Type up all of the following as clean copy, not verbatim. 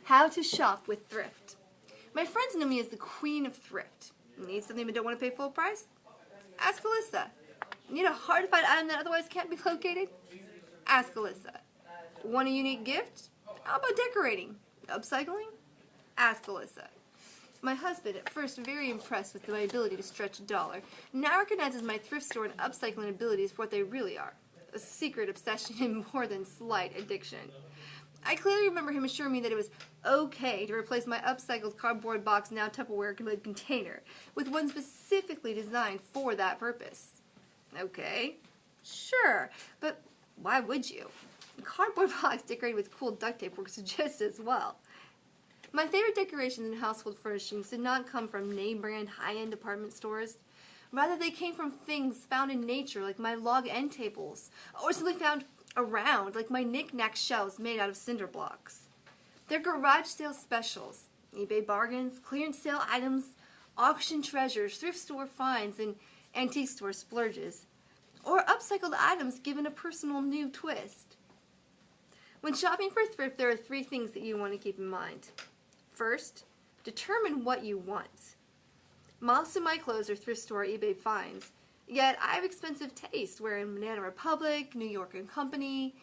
How to shop with thrift. My friends know me as the queen of thrift. Need something but don't want to pay full price? Ask Alyssa. Need a hard-to-find item that otherwise can't be located? Ask Alyssa. Want a unique gift? How about decorating? Upcycling? Ask Alyssa. My husband, at first very impressed with my ability to stretch a dollar, now recognizes my thrift store and upcycling abilities for what they really are. A secret obsession and more than slight addiction. I clearly remember him assuring me that it was okay to replace my upcycled cardboard box, now Tupperware container, with one specifically designed for that purpose. Okay, sure, but why would you? A cardboard box decorated with cool duct tape works just as well. My favorite decorations and household furnishings did not come from name-brand high-end department stores. Rather, they came from things found in nature, like my log end tables, or simply found around, like my knick-knack shelves made out of cinder blocks. They're garage sale specials, eBay bargains, clearance sale items, auction treasures, thrift store finds, and antique store splurges, or upcycled items given a personal new twist. When shopping for thrift, there are 3 things that you want to keep in mind. First, determine what you want. Most of my clothes are thrift store or eBay finds, yet I have expensive taste wearing Banana Republic, New York & Company,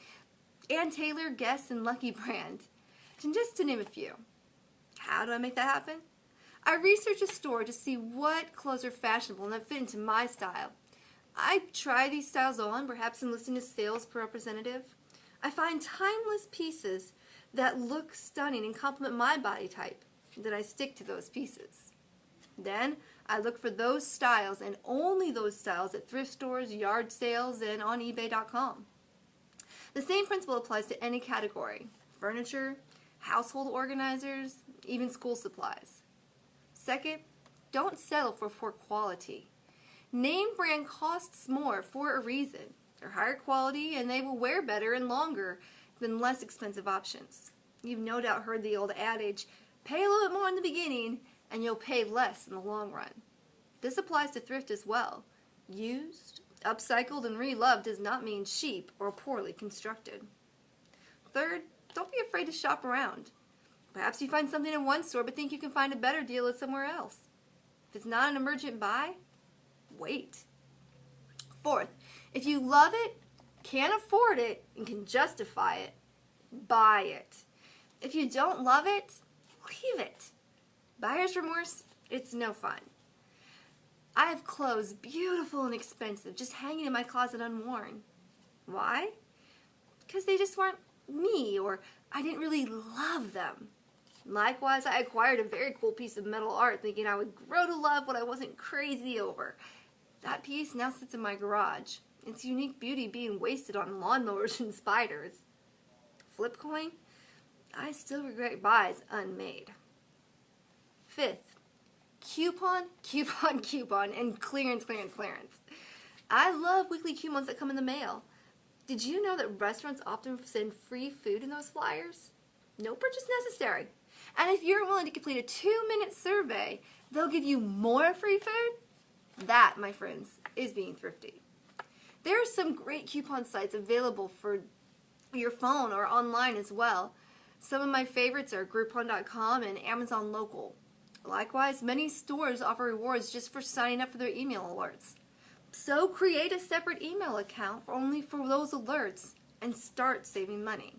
Ann Taylor, Guess, and Lucky Brand, just to name a few. How do I make that happen? I research a store to see what clothes are fashionable and that fit into my style. I try these styles on, perhaps enlisting a sales representative. I find timeless pieces that look stunning and complement my body type. Then I stick to those pieces. Then I look for those styles and only those styles at thrift stores, yard sales, and on eBay.com. The same principle applies to any category: furniture, household organizers, even school supplies. Second, don't settle for poor quality. Name brand costs more for a reason. They're higher quality and they will wear better and longer than less expensive options. You've no doubt heard the old adage, pay a little bit more in the beginning and you'll pay less in the long run. This applies to thrift as well. Used, upcycled, and reloved does not mean cheap or poorly constructed. Third, don't be afraid to shop around. Perhaps you find something in one store but think you can find a better deal at somewhere else. If it's not an emergent buy, wait. Fourth, if you love it, can't afford it, and can justify it, buy it. If you don't love it, leave it. Buyer's remorse, it's no fun. I have clothes, beautiful and expensive, just hanging in my closet unworn. Why? Because they just weren't me, or I didn't really love them. Likewise, I acquired a very cool piece of metal art thinking I would grow to love what I wasn't crazy over. That piece now sits in my garage. Its unique beauty being wasted on lawnmowers and spiders. Flip coin? I still regret buys unmade. Fifth, coupon, coupon, coupon, and clearance, clearance, clearance. I love weekly coupons that come in the mail. Did you know that restaurants often send free food in those flyers? No purchase necessary. And if you're willing to complete a 2-minute survey, they'll give you more free food. That, my friends, is being thrifty. There are some great coupon sites available for your phone or online as well. Some of my favorites are Groupon.com and Amazon Local. Likewise, many stores offer rewards just for signing up for their email alerts. So create a separate email account only for those alerts and start saving money.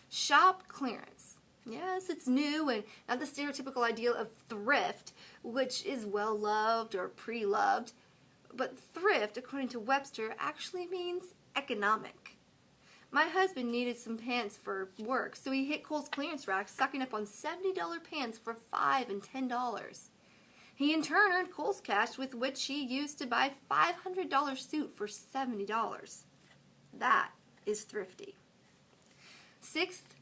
Shop clearance. Yes, it's new and not the stereotypical ideal of thrift, which is well loved or pre-loved. But thrift, according to Webster, actually means economic. My husband needed some pants for work, so he hit Kohl's clearance rack, stocking up on $70 pants for $5 and $10. He in turn earned Kohl's cash, with which he used to buy a $500 suit for $70. That is thrifty. Sixth,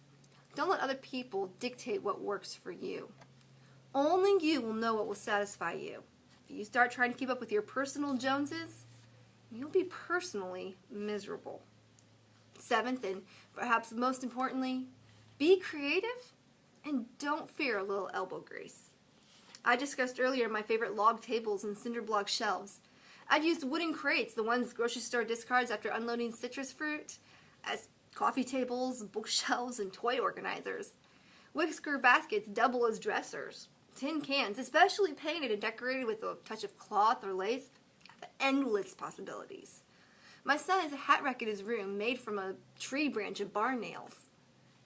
don't let other people dictate what works for you. Only you will know what will satisfy you. If you start trying to keep up with your personal Joneses, you'll be personally miserable. Seventh, and perhaps most importantly, be creative and don't fear a little elbow grease. I discussed earlier my favorite log tables and cinder block shelves. I've used wooden crates, the ones grocery store discards after unloading citrus fruit, as coffee tables, bookshelves, and toy organizers. Whisker baskets double as dressers. Tin cans, especially painted and decorated with a touch of cloth or lace, have endless possibilities. My son has a hat rack in his room made from a tree branch of barn nails.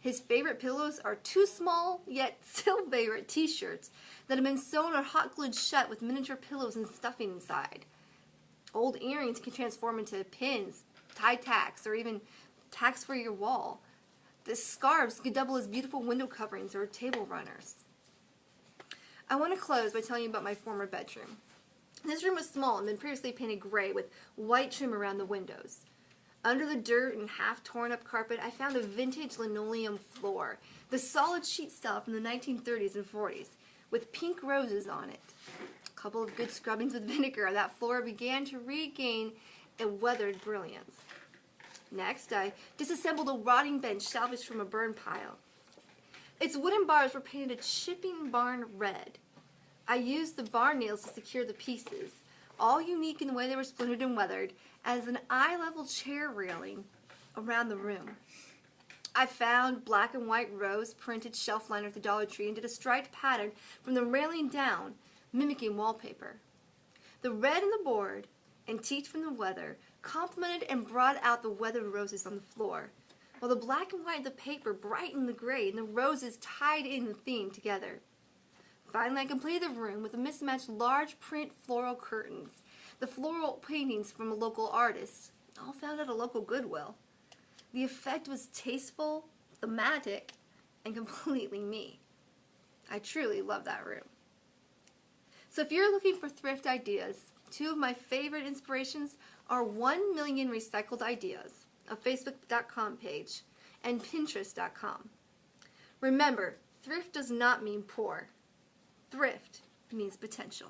His favorite pillows are two small, yet still favorite t-shirts that have been sewn or hot glued shut with miniature pillows and stuffing inside. Old earrings can transform into pins, tie tacks, or even tacks for your wall. The scarves could double as beautiful window coverings or table runners. I want to close by telling you about my former bedroom. This room was small and had been previously painted gray with white trim around the windows. Under the dirt and half torn up carpet, I found a vintage linoleum floor, the solid sheet style from the 1930s and 40s, with pink roses on it. A couple of good scrubbings with vinegar, that floor began to regain a weathered brilliance. Next, I disassembled a rotting bench salvaged from a burn pile. Its wooden bars were painted a chipping barn red. I used the barn nails to secure the pieces, all unique in the way they were splintered and weathered, as an eye-level chair railing around the room. I found black and white rose printed shelf liner at the Dollar Tree and did a striped pattern from the railing down, mimicking wallpaper. The red in the board and teak from the weather complemented and brought out the weathered roses on the floor, while the black and white of the paper brightened the gray and the roses tied in the theme together. Finally, I completed the room with a mismatched large print floral curtains, the floral paintings from a local artist, all found at a local Goodwill. The effect was tasteful, thematic, and completely me. I truly love that room. So if you're looking for thrift ideas, two of my favorite inspirations are 1 Million Recycled Ideas, a Facebook.com page, and Pinterest.com. Remember, thrift does not mean poor. Thrift means potential.